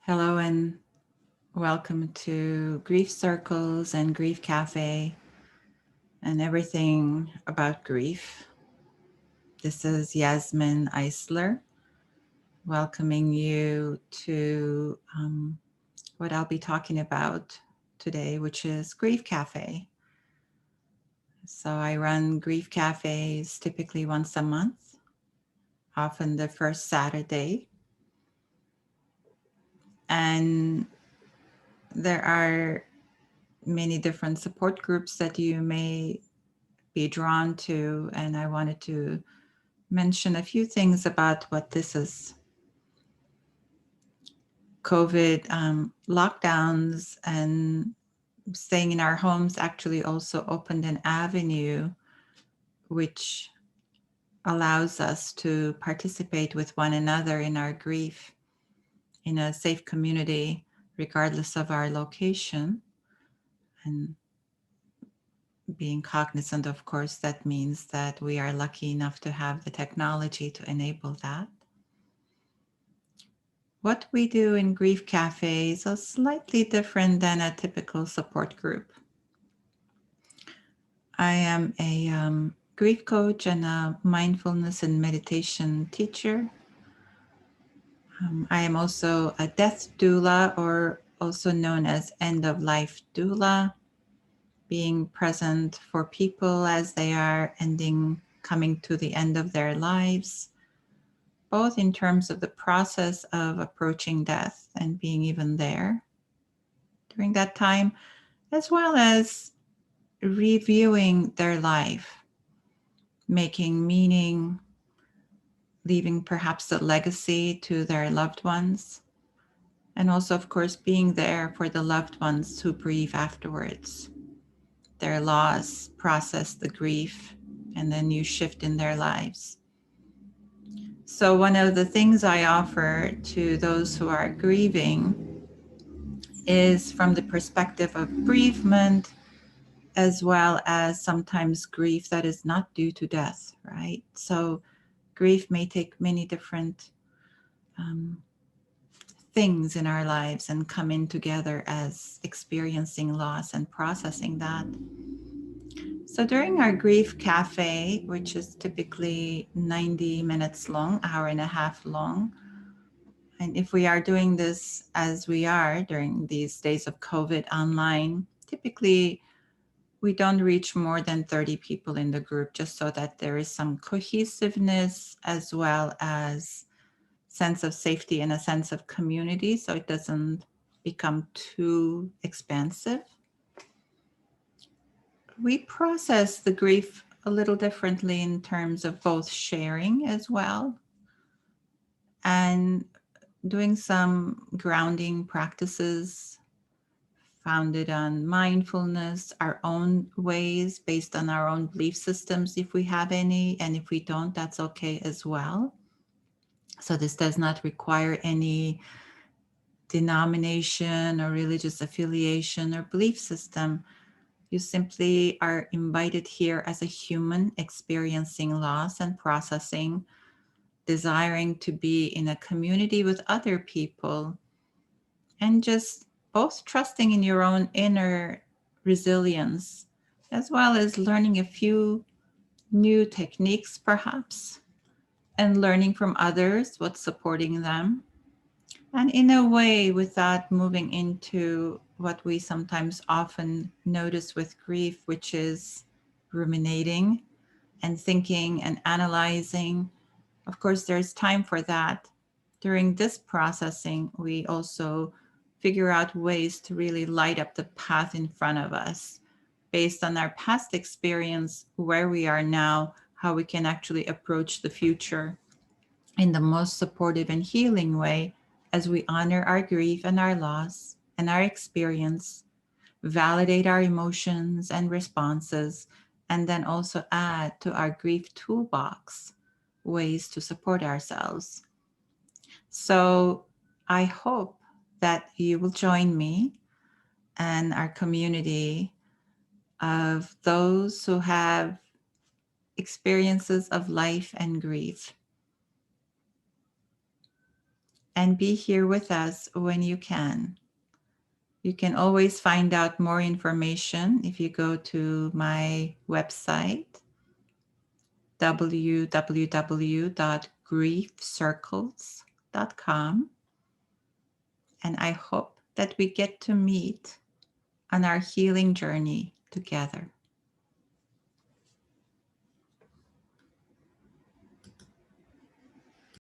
Hello and welcome to Grief Circles and Grief Cafe and everything about grief. This is Yasmin Eisler welcoming you to what I'll be talking about today, which is Grief Cafe. So I run grief cafes typically once a month, often the first Saturday. And there are many different support groups that you may be drawn to, and I wanted to mention a few things about what this is. COVID lockdowns and staying in our homes actually also opened an avenue which allows us to participate with one another in our grief in a safe community, regardless of our location. And being cognizant, of course, that means that we are lucky enough to have the technology to enable that. What we do in Grief Cafes is slightly different than a typical support group. I am a grief coach and a mindfulness and meditation teacher. I am also a death doula, or also known as end of life doula, being present for people as they are coming to the end of their lives, both in terms of the process of approaching death and being even there during that time, as well as reviewing their life, making meaning, leaving perhaps a legacy to their loved ones, and also, of course, being there for the loved ones who grieve afterwards. Their loss, process the grief, and the new shift in their lives. So, one of the things I offer to those who are grieving is from the perspective of bereavement, as well as sometimes grief that is not due to death, right? So grief may take many different things in our lives and come in together as experiencing loss and processing that. So during our grief cafe, which is typically 90 minutes long, hour and a half long, and if we are doing this as we are during these days of COVID online, typically we don't reach more than 30 people in the group, just so that there is some cohesiveness as well as sense of safety and a sense of community, so it doesn't become too expansive. We process the grief a little differently in terms of both sharing as well and doing some grounding practices founded on mindfulness, our own ways based on our own belief systems, if we have any. And if we don't, that's okay as well. So this does not require any denomination or religious affiliation or belief system. You simply are invited here as a human experiencing loss and processing, desiring to be in a community with other people, and just both trusting in your own inner resilience, as well as learning a few new techniques, perhaps, and learning from others what's supporting them. And in a way, without moving into what we sometimes often notice with grief, which is ruminating and thinking and analyzing. Of course, there's time for that. During this processing, we also figure out ways to really light up the path in front of us based on our past experience, where we are now, how we can actually approach the future in the most supportive and healing way as we honor our grief and our loss and our experience, validate our emotions and responses, and then also add to our grief toolbox ways to support ourselves. So I hope that you will join me and our community of those who have experiences of life and grief. and be here with us when you can. You can always find out more information if you go to my website, www.griefcircles.com. And I hope that we get to meet on our healing journey together.